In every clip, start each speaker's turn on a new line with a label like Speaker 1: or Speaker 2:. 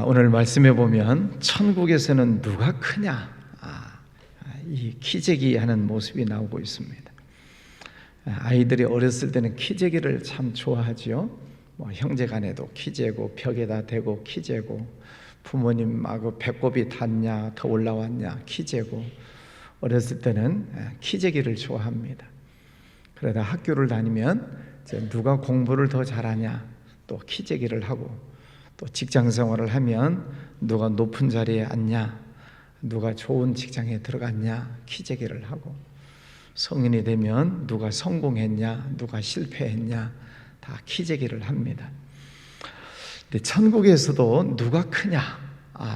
Speaker 1: 오늘 말씀해 보면 천국에서는 누가 크냐? 이 키재기 하는 모습이 나오고 있습니다. 아이들이 어렸을 때는 키재기를 참 좋아하지요. 형제 간에도 키재고 벽에다 대고 키재고 부모님하고 배꼽이 닿냐 더 올라왔냐 키재고 어렸을 때는 키재기를 좋아합니다. 그러다 학교를 다니면 누가 공부를 더 잘하냐 또 키재기를 하고 또 직장 생활을 하면 누가 높은 자리에 앉냐 누가 좋은 직장에 들어갔냐 키재기를 하고 성인이 되면 누가 성공했냐 누가 실패했냐 다 키재기를 합니다. 근데 천국에서도 누가 크냐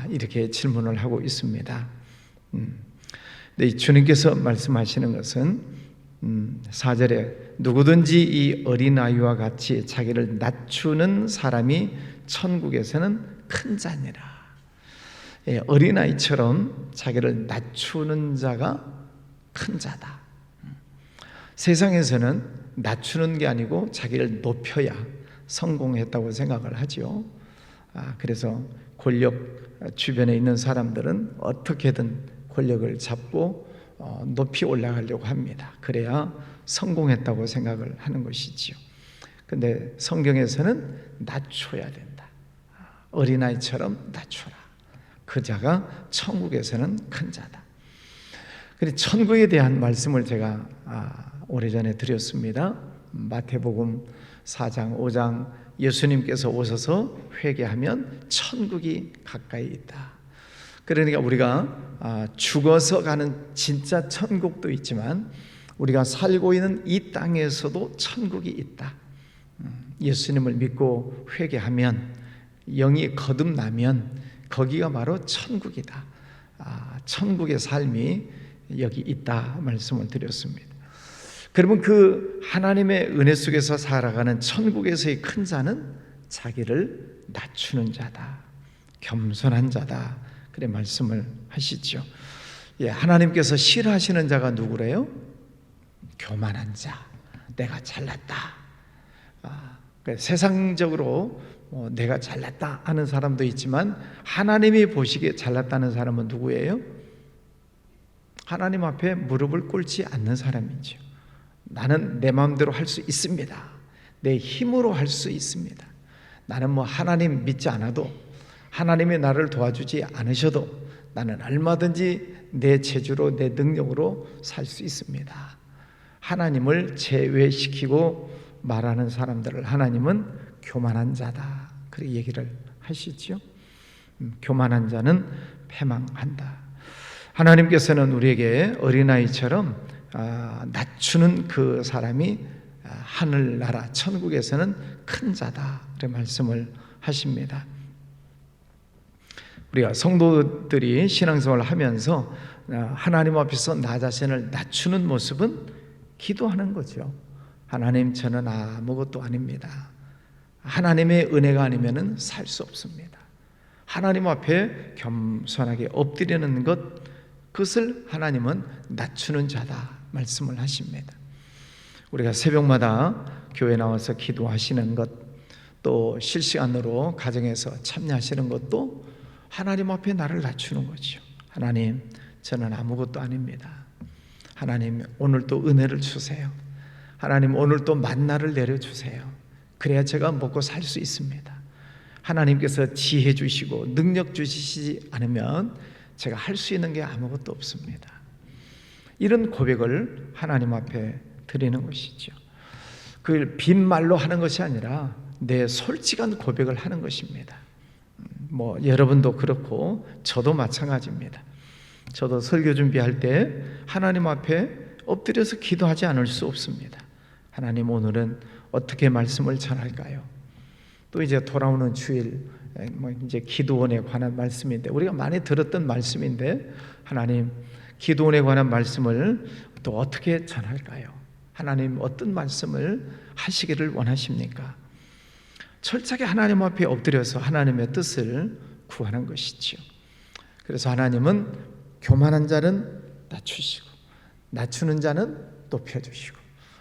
Speaker 1: 이렇게 질문을 하고 있습니다. 근데 주님께서 말씀하시는 것은 4절에 누구든지 이 어린아이와 같이 자기를 낮추는 사람이 천국에서는 큰 자니라. 어린아이처럼 자기를 낮추는 자가 큰 자다. 세상에서는 낮추는 게 아니고 자기를 높여야 성공했다고 생각을 하죠. 그래서 권력 주변에 있는 사람들은 어떻게든 권력을 잡고 높이 올라가려고 합니다. 그래야 성공했다고 생각을 하는 것이지요. 근데 성경에서는 낮춰야 된다. 어린아이처럼 낮춰라. 그 자가 천국에서는 큰 자다. 그래서 천국에 대한 말씀을 제가 오래전에 드렸습니다. 마태복음 4장 5장 예수님께서 오셔서 회개하면 천국이 가까이 있다. 그러니까 우리가 죽어서 가는 진짜 천국도 있지만 우리가 살고 있는 이 땅에서도 천국이 있다. 예수님을 믿고 회개하면 영이 거듭나면 거기가 바로 천국이다. 천국의 삶이 여기 있다 말씀을 드렸습니다. 그러면 그 하나님의 은혜 속에서 살아가는 천국에서의 큰 자는 자기를 낮추는 자다. 겸손한 자다. 그래 말씀을 하시죠. 하나님께서 싫어하시는 자가 누구래요? 교만한 자. 내가 잘났다. 세상적으로 내가 잘났다 하는 사람도 있지만 하나님이 보시기에 잘났다는 사람은 누구예요? 하나님 앞에 무릎을 꿇지 않는 사람이죠. 나는 내 마음대로 할 수 있습니다. 내 힘으로 할 수 있습니다. 나는 하나님 믿지 않아도 하나님이 나를 도와주지 않으셔도 나는 얼마든지 내 재주로 내 능력으로 살 수 있습니다. 하나님을 제외시키고 말하는 사람들을 하나님은 교만한 자다. 그렇게 얘기를 하시죠. 교만한 자는 패망한다. 하나님께서는 우리에게 어린아이처럼 낮추는 그 사람이 하늘나라 천국에서는 큰 자다. 그런 말씀을 하십니다. 우리가 성도들이 신앙생활을 하면서 하나님 앞에서 나 자신을 낮추는 모습은 기도하는 거죠. 하나님, 저는 아무것도 아닙니다. 하나님의 은혜가 아니면 살 수 없습니다. 하나님 앞에 겸손하게 엎드리는 것, 그것을 하나님은 낮추는 자다 말씀을 하십니다. 우리가 새벽마다 교회 나와서 기도하시는 것, 또 실시간으로 가정에서 참여하시는 것도 하나님 앞에 나를 낮추는 거죠. 하나님, 저는 아무것도 아닙니다. 하나님, 오늘 또 은혜를 주세요. 하나님, 오늘 또 만나를 내려주세요. 그래야 제가 먹고 살 수 있습니다. 하나님께서 지혜 주시고 능력 주시지 않으면 제가 할 수 있는 게 아무것도 없습니다. 이런 고백을 하나님 앞에 드리는 것이죠. 그걸 빈말로 하는 것이 아니라 내 솔직한 고백을 하는 것입니다. 여러분도 그렇고 저도 마찬가지입니다. 저도 설교 준비할 때 하나님 앞에 엎드려서 기도하지 않을 수 없습니다. 하나님, 오늘은 어떻게 말씀을 전할까요? 또 이제 돌아오는 주일 이제 기도원에 관한 말씀인데 우리가 많이 들었던 말씀인데 하나님, 기도원에 관한 말씀을 또 어떻게 전할까요? 하나님, 어떤 말씀을 하시기를 원하십니까? 철저하게 하나님 앞에 엎드려서 하나님의 뜻을 구하는 것이지요. 그래서 하나님은 교만한 자는 낮추시고 낮추는 자는 높여주시고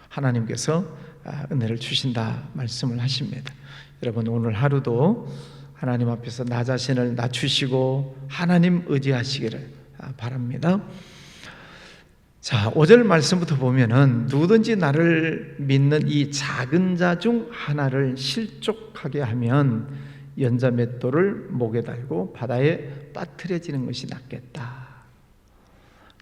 Speaker 1: 하나님께서 은혜를 주신다 말씀을 하십니다. 여러분, 오늘 하루도 하나님 앞에서 나 자신을 낮추시고 하나님 의지하시기를 바랍니다. 자, 5절 말씀부터 보면은 누구든지 나를 믿는 이 작은 자 중 하나를 실족하게 하면 연자 맷돌을 목에 달고 바다에 빠뜨려지는 것이 낫겠다.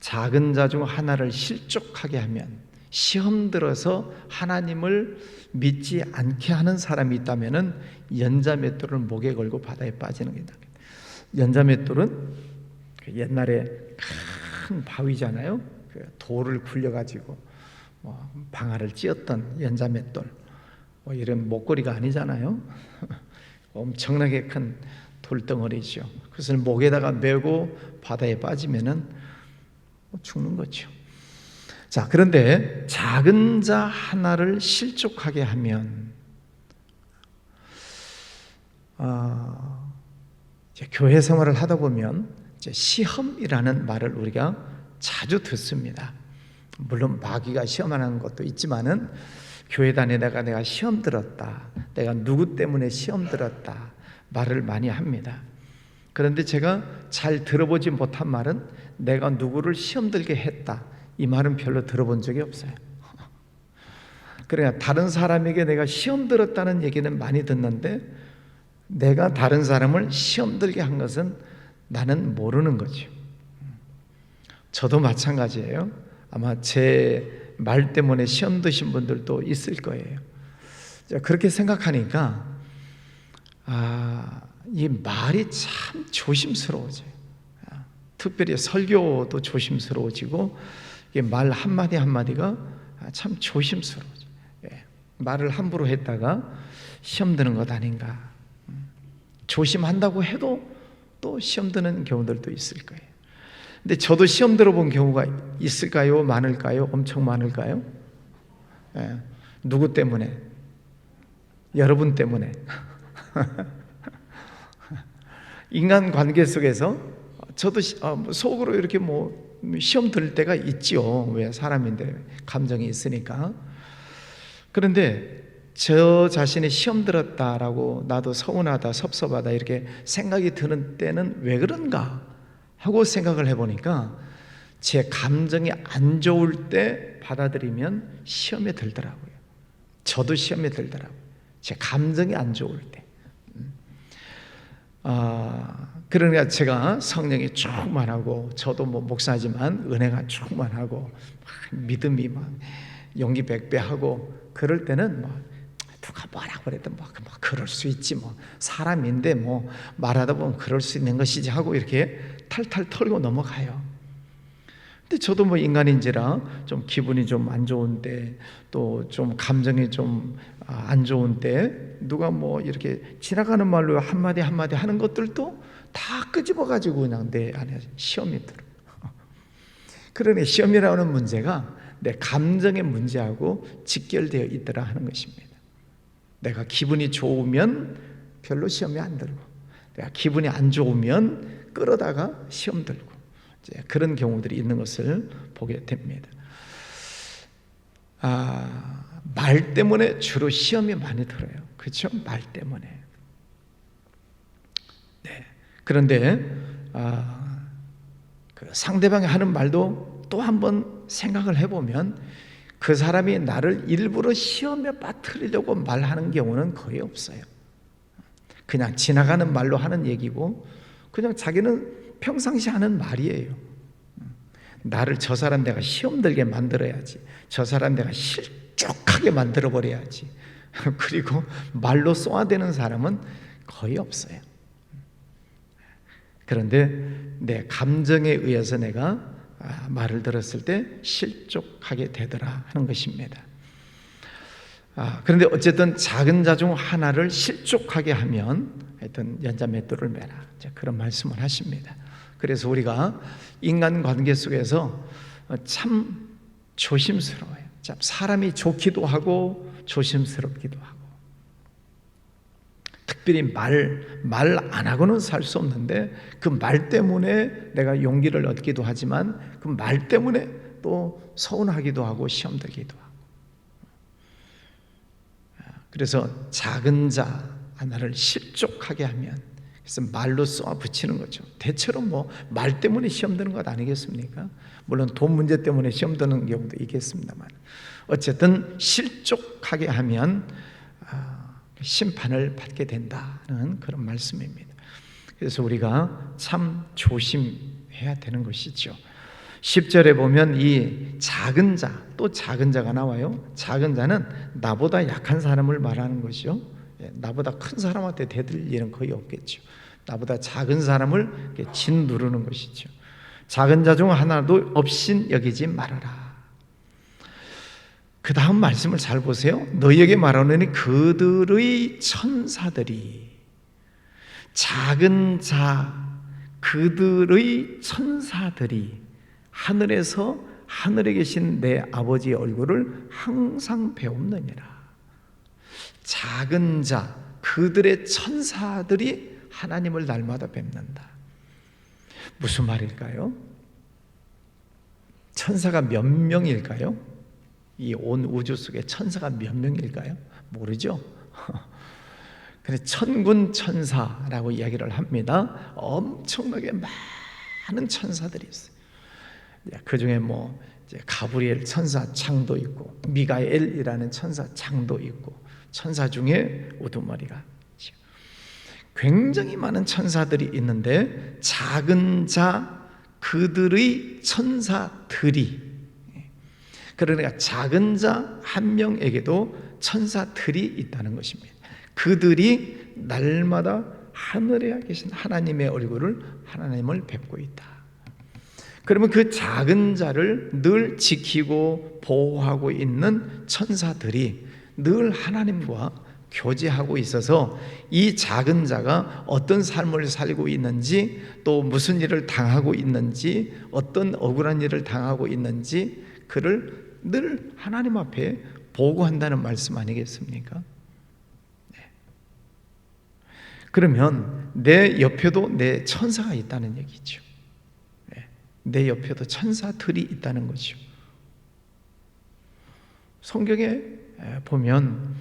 Speaker 1: 작은 자 중 하나를 실족하게 하면, 시험 들어서 하나님을 믿지 않게 하는 사람이 있다면은 연자 맷돌을 목에 걸고 바다에 빠지는 게 낫겠다. 연자 맷돌은 옛날에 큰 바위잖아요. 돌을 굴려가지고 방아를 찧었던 연자 맷돌, 이런 목걸이가 아니잖아요. 엄청나게 큰 돌덩어리죠. 그것을 목에다가 메고 바다에 빠지면은 죽는 거죠. 자, 그런데 작은 자 하나를 실족하게 하면, 이제 교회 생활을 하다 보면 이제 시험이라는 말을 우리가 자주 듣습니다. 물론 마귀가 시험하는 것도 있지만은 교회 다니다가 내가 시험 들었다, 내가 누구 때문에 시험 들었다 말을 많이 합니다. 그런데 제가 잘 들어보지 못한 말은 내가 누구를 시험 들게 했다, 이 말은 별로 들어본 적이 없어요. 그러니까 다른 사람에게 내가 시험 들었다는 얘기는 많이 듣는데 내가 다른 사람을 시험 들게 한 것은 나는 모르는 거죠. 저도 마찬가지예요. 아마 제 말 때문에 시험 드신 분들도 있을 거예요. 그렇게 생각하니까 이 말이 참 조심스러워져요. 특별히 설교도 조심스러워지고 말 한마디 한마디가 참 조심스러워져요. 말을 함부로 했다가 시험 드는 것 아닌가. 조심한다고 해도 또 시험 드는 경우들도 있을 거예요. 근데 저도 시험 들어본 경우가 있을까요? 많을까요? 엄청 많을까요? 누구 때문에? 여러분 때문에. 인간 관계 속에서 저도 속으로 이렇게 시험 들 때가 있죠. 왜? 사람인데 감정이 있으니까. 그런데 저 자신이 시험 들었다라고 나도 서운하다, 섭섭하다 이렇게 생각이 드는 때는 왜 그런가 하고 생각을 해보니까 제 감정이 안 좋을 때 받아들이면 시험에 들더라고요. 저도 시험에 들더라고요. 제 감정이 안 좋을 때. 그러니까 제가 성령이 충만하고, 저도 목사지만 은혜가 충만하고 믿음이 막 용기 백배하고 그럴 때는 누가 뭐라고 그래도 그럴 수 있지, 사람인데 말하다 보면 그럴 수 있는 것이지 하고 이렇게 탈탈 털고 넘어가요. 근데 저도 인간인지라 좀 기분이 좀 안 좋은데, 또 좀 감정이 좀 안 좋은데 누가 이렇게 지나가는 말로 한마디 한마디 하는 것들도 다 끄집어 가지고 그냥 내 안에 시험이 들어. 그러니 시험이라는 문제가 내 감정의 문제하고 직결되어 있더라 하는 것입니다. 내가 기분이 좋으면 별로 시험이 안 들고, 내가 기분이 안 좋으면 끌어다가 시험 들고, 이제 그런 경우들이 있는 것을 보게 됩니다. 말 때문에 주로 시험이 많이 들어요. 그렇죠? 말 때문에. 네. 그런데 그 상대방이 하는 말도 또 한번 생각을 해보면 그 사람이 나를 일부러 시험에 빠뜨리려고 말하는 경우는 거의 없어요. 그냥 지나가는 말로 하는 얘기고, 그냥 자기는 평상시 하는 말이에요. 나를, 저 사람 내가 시험 들게 만들어야지, 저 사람 내가 실족하게 만들어 버려야지, 그리고 말로 쏘아대는 사람은 거의 없어요. 그런데 내 감정에 의해서 내가 말을 들었을 때 실족하게 되더라 하는 것입니다. 그런데 어쨌든 작은 자 중 하나를 실족하게 하면 하여튼 연자 맷돌을 매라, 그런 말씀을 하십니다. 그래서 우리가 인간관계 속에서 참 조심스러워요. 참 사람이 좋기도 하고 조심스럽기도 하고, 특별히 말 안 하고는 살 수 없는데 그 말 때문에 내가 용기를 얻기도 하지만 그 말 때문에 또 서운하기도 하고 시험 들기도 하고. 그래서 작은 자, 하나를 실족하게 하면, 그래서 말로 쏘아 붙이는 거죠. 대체로 뭐 말 때문에 시험 드는 것 아니겠습니까? 물론 돈 문제 때문에 시험 드는 경우도 있겠습니다만, 어쨌든 실족하게 하면 심판을 받게 된다는 그런 말씀입니다. 그래서 우리가 참 조심해야 되는 것이죠. 10절에 보면 이 작은 자, 또 작은 자가 나와요. 작은 자는 나보다 약한 사람을 말하는 것이요, 나보다 큰 사람한테 대들 일은 거의 없겠죠. 나보다 작은 사람을 짓누르는 것이죠. 작은 자 중 하나도 없인 여기지 말아라. 그 다음 말씀을 잘 보세요. 너희에게 말하노니 그들의 천사들이, 작은 자 그들의 천사들이 하늘에서 하늘에 계신 내 아버지의 얼굴을 항상 배옵느니라. 작은 자 그들의 천사들이 하나님을 날마다 뵙는다. 무슨 말일까요? 천사가 몇 명일까요? 이 온 우주 속에 천사가 몇 명일까요? 모르죠. 그래서 천군 천사라고 이야기를 합니다. 엄청나게 많은 천사들이 있어요. 그 중에 뭐 가브리엘 천사 창도 있고, 미가엘이라는 천사 창도 있고, 천사 중에 우두머리가 있죠. 굉장히 많은 천사들이 있는데, 작은 자 그들의 천사들이, 그러니까 작은 자 한 명에게도 천사들이 있다는 것입니다. 그들이 날마다 하늘에 계신 하나님의 얼굴을, 하나님을 뵙고 있다. 그러면 그 작은 자를 늘 지키고 보호하고 있는 천사들이 늘 하나님과 교제하고 있어서 이 작은 자가 어떤 삶을 살고 있는지, 또 무슨 일을 당하고 있는지, 어떤 억울한 일을 당하고 있는지 그를 늘 하나님 앞에 보고한다는 말씀 아니겠습니까? 네. 그러면 내 옆에도 내 천사가 있다는 얘기죠. 네. 내 옆에도 천사들이 있다는 거죠. 성경에 보면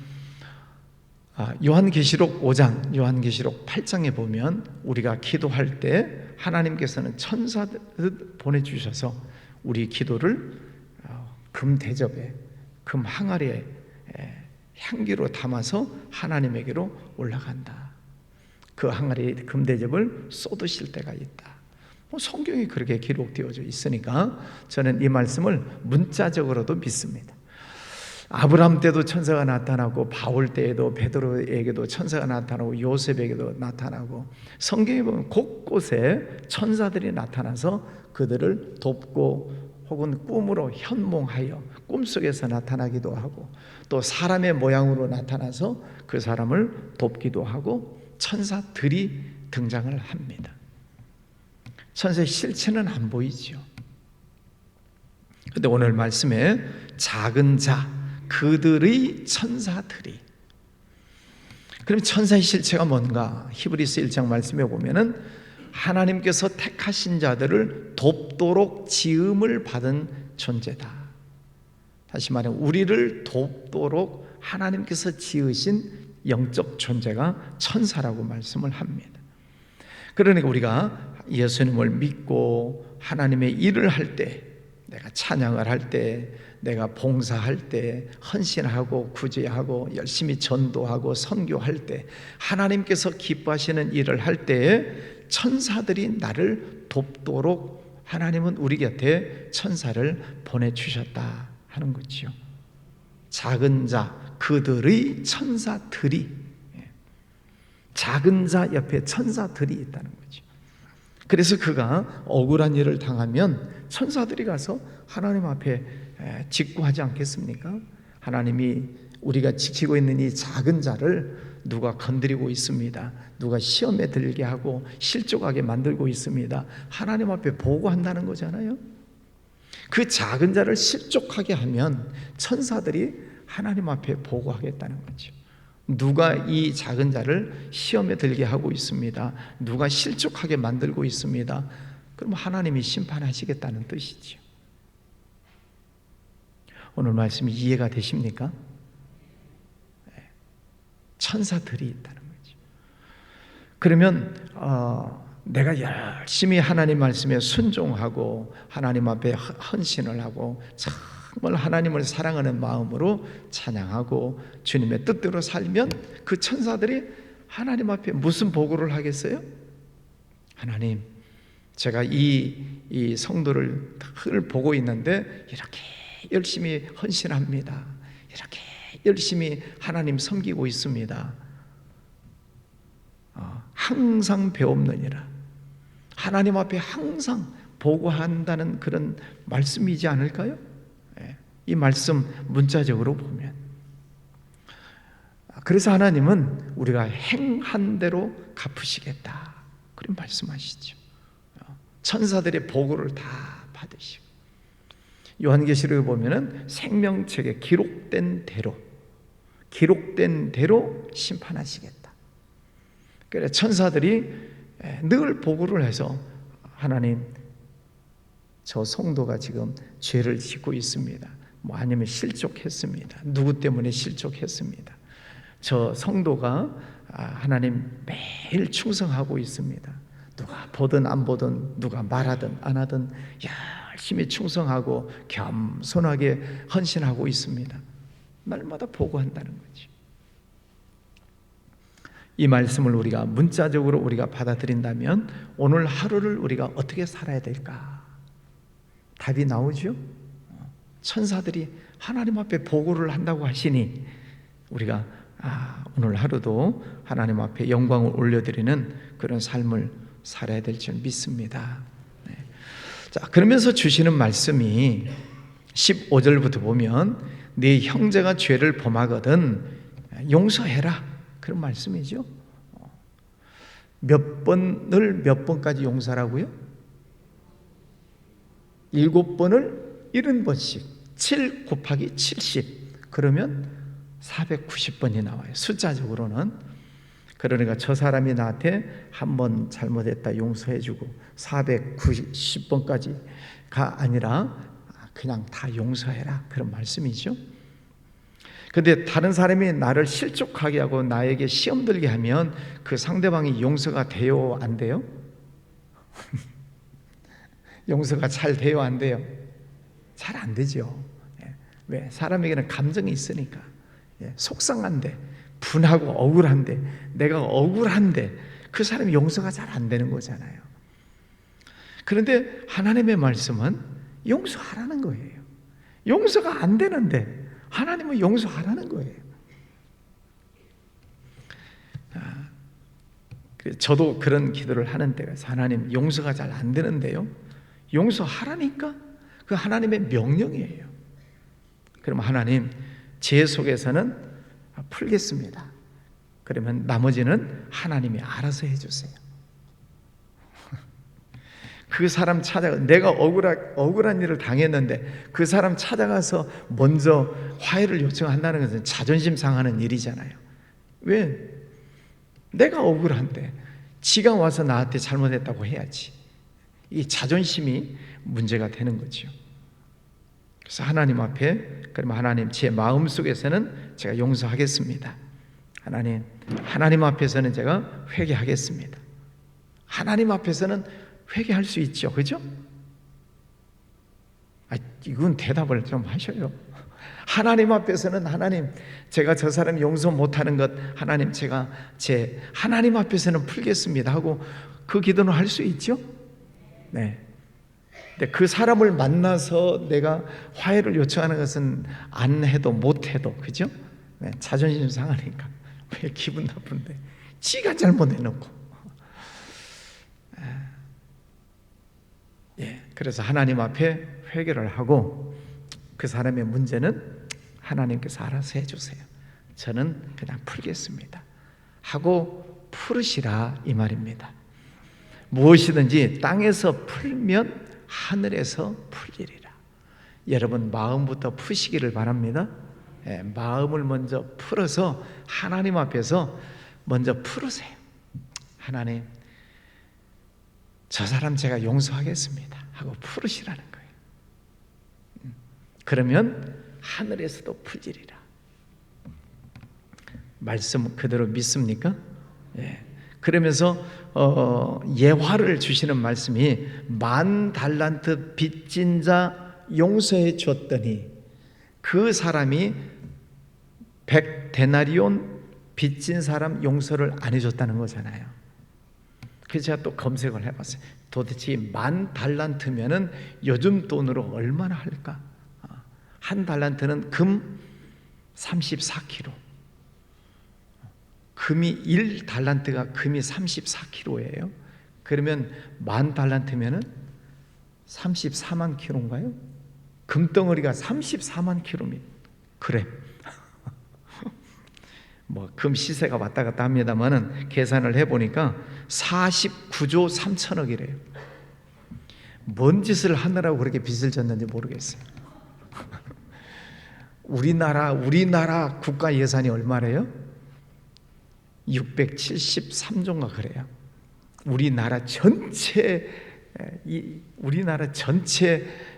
Speaker 1: 요한계시록 5장, 요한계시록 8장에 보면 우리가 기도할 때 하나님께서는 천사들 보내주셔서 우리 기도를 금 대접에, 금 항아리에 향기로 담아서 하나님에게로 올라간다. 그 항아리에 금 대접을 쏟으실 때가 있다. 성경이 그렇게 기록되어져 있으니까 저는 이 말씀을 문자적으로도 믿습니다. 아브라함 때도 천사가 나타나고, 바울 때에도 베드로에게도 천사가 나타나고, 요셉에게도 나타나고, 성경에 보면 곳곳에 천사들이 나타나서 그들을 돕고, 혹은 꿈으로 현몽하여 꿈속에서 나타나기도 하고, 또 사람의 모양으로 나타나서 그 사람을 돕기도 하고, 천사들이 등장을 합니다. 천사의 실체는 안 보이죠. 그런데 오늘 말씀에 작은 자 그들의 천사들이, 그럼 천사의 실체가 뭔가? 히브리서 1장 말씀에 보면은 하나님께서 택하신 자들을 돕도록 지음을 받은 존재다. 다시 말해 우리를 돕도록 하나님께서 지으신 영적 존재가 천사라고 말씀을 합니다. 그러니까 우리가 예수님을 믿고 하나님의 일을 할 때, 내가 찬양을 할 때, 내가 봉사할 때, 헌신하고 구제하고 열심히 전도하고 선교할 때, 하나님께서 기뻐하시는 일을 할 때에 천사들이 나를 돕도록 하나님은 우리 곁에 천사를 보내주셨다 하는 거죠. 작은 자 그들의 천사들이, 작은 자 옆에 천사들이 있다는 거죠. 그래서 그가 억울한 일을 당하면 천사들이 가서 하나님 앞에 직구하지 않겠습니까? 하나님이 우리가 지키고 있는 이 작은 자를 누가 건드리고 있습니다. 누가 시험에 들게 하고 실족하게 만들고 있습니다. 하나님 앞에 보고한다는 거잖아요. 그 작은 자를 실족하게 하면 천사들이 하나님 앞에 보고하겠다는 거죠. 누가 이 작은 자를 시험에 들게 하고 있습니다. 누가 실족하게 만들고 있습니다. 그럼 하나님이 심판하시겠다는 뜻이죠. 오늘 말씀이 이해가 되십니까? 천사들이 있다는 거죠. 그러면 내가 열심히 하나님 말씀에 순종하고 하나님 앞에 헌신을 하고 정말 하나님을 사랑하는 마음으로 찬양하고 주님의 뜻대로 살면 그 천사들이 하나님 앞에 무슨 보고를 하겠어요? 하나님, 제가 이 성도를 늘 보고 있는데 이렇게 열심히 헌신합니다. 이렇게 열심히 하나님 섬기고 있습니다. 항상 배옵느니라. 하나님 앞에 항상 보고한다는 그런 말씀이지 않을까요? 이 말씀 문자적으로 보면. 그래서 하나님은 우리가 행한 대로 갚으시겠다, 그런 말씀하시죠. 천사들의 보고를 다 받으시고, 요한계시록에 보면은 생명책에 기록된 대로 심판하시겠다. 그래, 천사들이 늘 보고를 해서 하나님, 저 성도가 지금 죄를 짓고 있습니다. 뭐 아니면 실족했습니다. 누구 때문에 실족했습니다. 저 성도가 하나님 매일 충성하고 있습니다. 누가 보든 안 보든, 누가 말하든 안 하든 열심히 충성하고 겸손하게 헌신하고 있습니다. 날마다 보고한다는 거지. 이 말씀을 우리가 문자적으로 우리가 받아들인다면 오늘 하루를 우리가 어떻게 살아야 될까? 답이 나오죠? 천사들이 하나님 앞에 보고를 한다고 하시니 우리가 오늘 하루도 하나님 앞에 영광을 올려드리는 그런 삶을 살아야 될 줄 믿습니다. 자, 그러면서 주시는 말씀이 15절부터 보면 네 형제가 죄를 범하거든 용서해라, 그런 말씀이죠. 몇 번까지 용서라고요? 7번을 70번씩 7 곱하기 70, 그러면 490번이 나와요, 숫자적으로는. 그러니까 저 사람이 나한테 한 번 잘못했다 용서해주고 490번까지가 아니라 그냥 다 용서해라, 그런 말씀이죠. 근데 다른 사람이 나를 실족하게 하고 나에게 시험 들게 하면 그 상대방이 용서가 돼요, 안 돼요? 용서가 잘 돼요, 안 돼요? 잘 안 되죠. 왜? 사람에게는 감정이 있으니까. 속상한데, 분하고 억울한데, 내가 억울한데 그 사람이 용서가 잘 안 되는 거잖아요. 그런데 하나님의 말씀은 용서하라는 거예요. 용서가 안 되는데 하나님은 용서하라는 거예요. 저도 그런 기도를 하는 때가 있어요. 하나님, 용서가 잘 안 되는데요, 용서하라니까. 그 하나님의 명령이에요. 그럼 하나님, 제 속에서는 풀겠습니다. 그러면 나머지는 하나님이 알아서 해주세요. 그 사람 찾아가, 내가 억울한 일을 당했는데 그 사람 찾아가서 먼저 화해를 요청한다는 것은 자존심 상하는 일이잖아요. 왜? 내가 억울한데 지가 와서 나한테 잘못했다고 해야지. 이 자존심이 문제가 되는 거죠. 그래서 하나님 앞에, 그러면 하나님, 제 마음속에서는 제가 용서하겠습니다. 하나님 앞에서는 제가 회개하겠습니다. 하나님 앞에서는 회개할 수 있죠, 그죠? 이건 대답을 좀 하셔요. 하나님 앞에서는 하나님, 제가 저 사람 용서 못하는 것 하나님, 제가 제 하나님 앞에서는 풀겠습니다 하고 그 기도는 할 수 있죠. 네. 근데 그 사람을 만나서 내가 화해를 요청하는 것은 안 해도 못 해도, 그죠? 네. 자존심 상하니까. 왜 기분 나쁜데 지가 잘못해놓고. 그래서 하나님 앞에 회개를 하고 그 사람의 문제는 하나님께서 알아서 해주세요. 저는 그냥 풀겠습니다 하고 풀으시라, 이 말입니다. 무엇이든지 땅에서 풀면 하늘에서 풀리리라. 여러분, 마음부터 푸시기를 바랍니다. 마음을 먼저 풀어서 하나님 앞에서 먼저 풀으세요. 하나님, 저 사람 제가 용서하겠습니다 하고 풀으시라는 거예요. 그러면 하늘에서도 풀리리라. 말씀 그대로 믿습니까? 그러면서 예화를 주시는 말씀이 10,000달란트 빚진 자 용서해 줬더니 그 사람이 100데나리온 빚진 사람 용서를 안 해줬다는 거잖아요. 그래서 제가 또 검색을 해봤어요. 도대체 10,000달란트면은 요즘 돈으로 얼마나 할까? 한 달란트는 금 34kg. 금이 1달란트가 금이 34kg예요. 그러면 10,000달란트면은 34만 킬로인가요? 금덩어리가 34만 킬로입니다. 그래. 뭐 금 시세가 왔다 갔다 합니다만은 계산을 해보니까 49조 3천억이래요. 뭔 짓을 하느라고 그렇게 빚을 졌는지 모르겠어요. 우리나라 국가 예산이 얼마래요? 673조인가 그래요. 우리나라 전체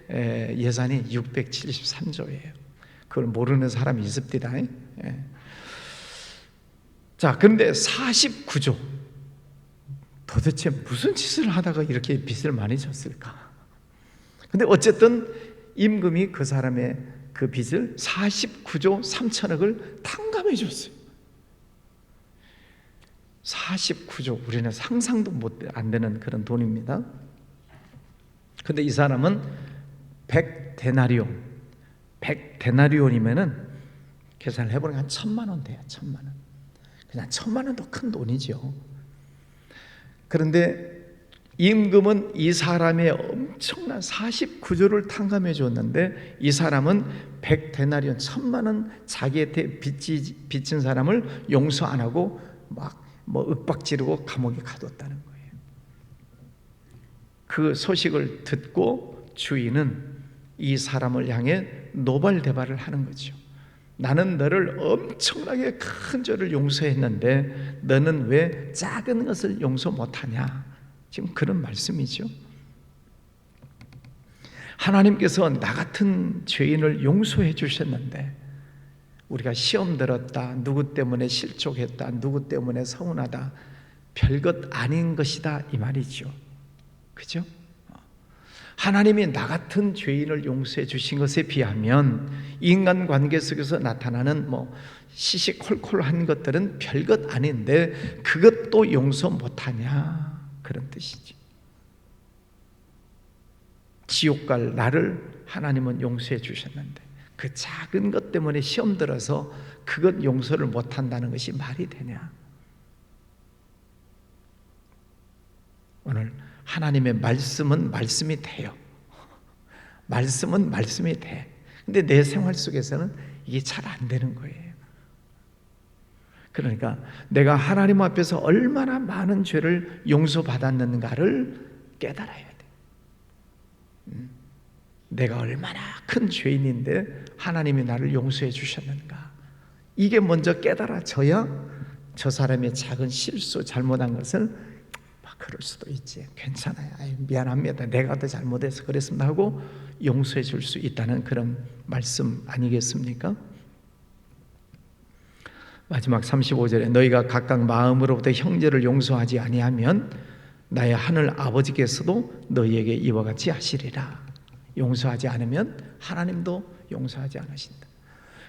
Speaker 1: 예산이 673조예요. 그걸 모르는 사람이 있습니다. 자, 그런데 49조. 도대체 무슨 짓을 하다가 이렇게 빚을 많이 졌을까? 근데 어쨌든 임금이 그 사람의 그 빚을 49조 3천억을 탕감해 줬어요. 49조, 우리는 상상도 안 되는 그런 돈입니다. 근데 이 사람은 100데나리온이면은 계산을 해보니까 한 1,000만 원 돼요. 1,000만 원. 그냥 1,000만 원도 큰 돈이죠. 그런데 임금은 이 사람의 엄청난 49조를 탕감해 줬는데 이 사람은 100데나리온 1,000만 원 자기한테 빚진 사람을 용서 안 하고 막 윽박지르고 감옥에 가뒀다는 거예요. 그 소식을 듣고 주인은 이 사람을 향해 노발대발을 하는 거죠. 나는 너를 엄청나게 큰 죄를 용서했는데 너는 왜 작은 것을 용서 못하냐? 지금 그런 말씀이죠. 하나님께서 나 같은 죄인을 용서해 주셨는데 우리가 시험 들었다, 누구 때문에 실족했다, 누구 때문에 서운하다, 별것 아닌 것이다 이 말이죠. 그죠? 하나님이 나 같은 죄인을 용서해 주신 것에 비하면 인간관계 속에서 나타나는 시시콜콜한 것들은 별것 아닌데 그것도 용서 못하냐 그런 뜻이지. 지옥 갈 나를 하나님은 용서해 주셨는데 그 작은 것 때문에 시험 들어서 그것 용서를 못한다는 것이 말이 되냐? 오늘 하나님의 말씀은 말씀이 돼요. 말씀은 말씀이 돼. 근데 내 생활 속에서는 이게 잘 안 되는 거예요. 그러니까 내가 하나님 앞에서 얼마나 많은 죄를 용서받았는가를 깨달아야 돼. 내가 얼마나 큰 죄인인데 하나님이 나를 용서해 주셨는가. 이게 먼저 깨달아져야 저 사람의 작은 실수, 잘못한 것을 그럴 수도 있지. 괜찮아요. 미안합니다. 내가 더 잘못해서 그랬습니다 하고 용서해 줄 수 있다는 그런 말씀 아니겠습니까? 마지막 35절에 너희가 각각 마음으로부터 형제를 용서하지 아니하면 나의 하늘 아버지께서도 너희에게 이와 같이 하시리라. 용서하지 않으면 하나님도 용서하지 않으신다.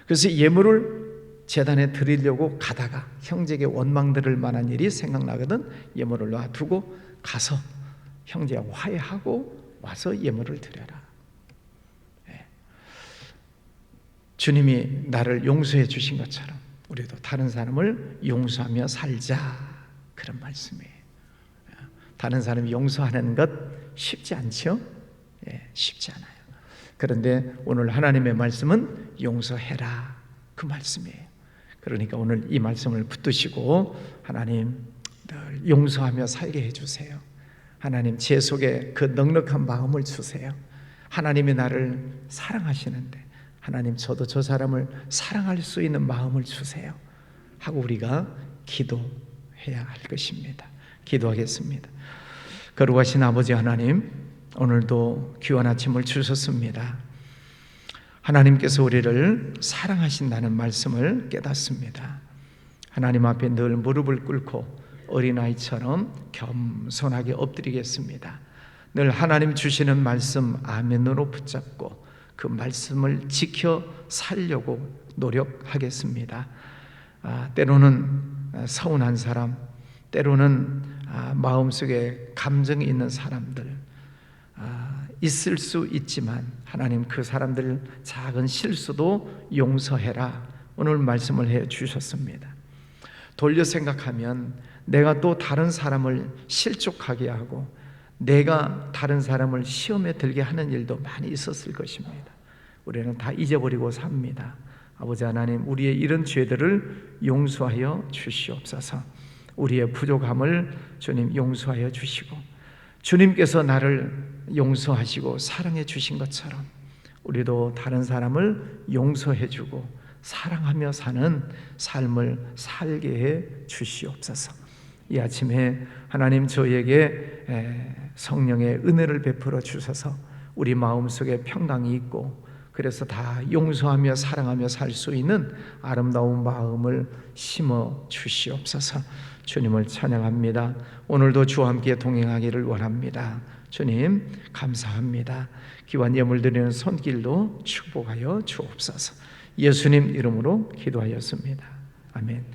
Speaker 1: 그래서 예물을 제단에 드리려고 가다가 형제에게 원망 들을 만한 일이 생각나거든 예물을 놔두고 가서 형제와 화해하고 와서 예물을 드려라. 주님이 나를 용서해 주신 것처럼 우리도 다른 사람을 용서하며 살자 그런 말씀이에요. 다른 사람이 용서하는 것 쉽지 않죠? 쉽지 않아요. 그런데 오늘 하나님의 말씀은 용서해라 그 말씀이에요. 그러니까 오늘 이 말씀을 붙드시고 하나님 늘 용서하며 살게 해주세요. 하나님 제 속에 그 넉넉한 마음을 주세요. 하나님이 나를 사랑하시는데 하나님 저도 저 사람을 사랑할 수 있는 마음을 주세요 하고 우리가 기도해야 할 것입니다. 기도하겠습니다. 거룩하신 아버지 하나님, 오늘도 귀한 아침을 주셨습니다. 하나님께서 우리를 사랑하신다는 말씀을 깨닫습니다. 하나님 앞에 늘 무릎을 꿇고 어린아이처럼 겸손하게 엎드리겠습니다. 늘 하나님 주시는 말씀 아멘으로 붙잡고 그 말씀을 지켜 살려고 노력하겠습니다. 때로는 서운한 사람, 때로는 마음속에 감정이 있는 사람들 있을 수 있지만 하나님 그 사람들 작은 실수도 용서해라, 오늘 말씀을 해 주셨습니다. 돌려 생각하면 내가 또 다른 사람을 실족하게 하고 내가 다른 사람을 시험에 들게 하는 일도 많이 있었을 것입니다. 우리는 다 잊어버리고 삽니다. 아버지 하나님, 우리의 이런 죄들을 용서하여 주시옵소서. 우리의 부족함을 주님 용서하여 주시고, 주님께서 나를 용서하시고 사랑해 주신 것처럼 우리도 다른 사람을 용서해 주고 사랑하며 사는 삶을 살게 해 주시옵소서. 이 아침에 하나님 저희에게 성령의 은혜를 베풀어 주셔서 우리 마음속에 평강이 있고, 그래서 다 용서하며 사랑하며 살 수 있는 아름다운 마음을 심어 주시옵소서. 주님을 찬양합니다. 오늘도 주와 함께 동행하기를 원합니다. 주님 감사합니다. 기와 예물 드리는 손길도 축복하여 주옵소서. 예수님 이름으로 기도하였습니다. 아멘.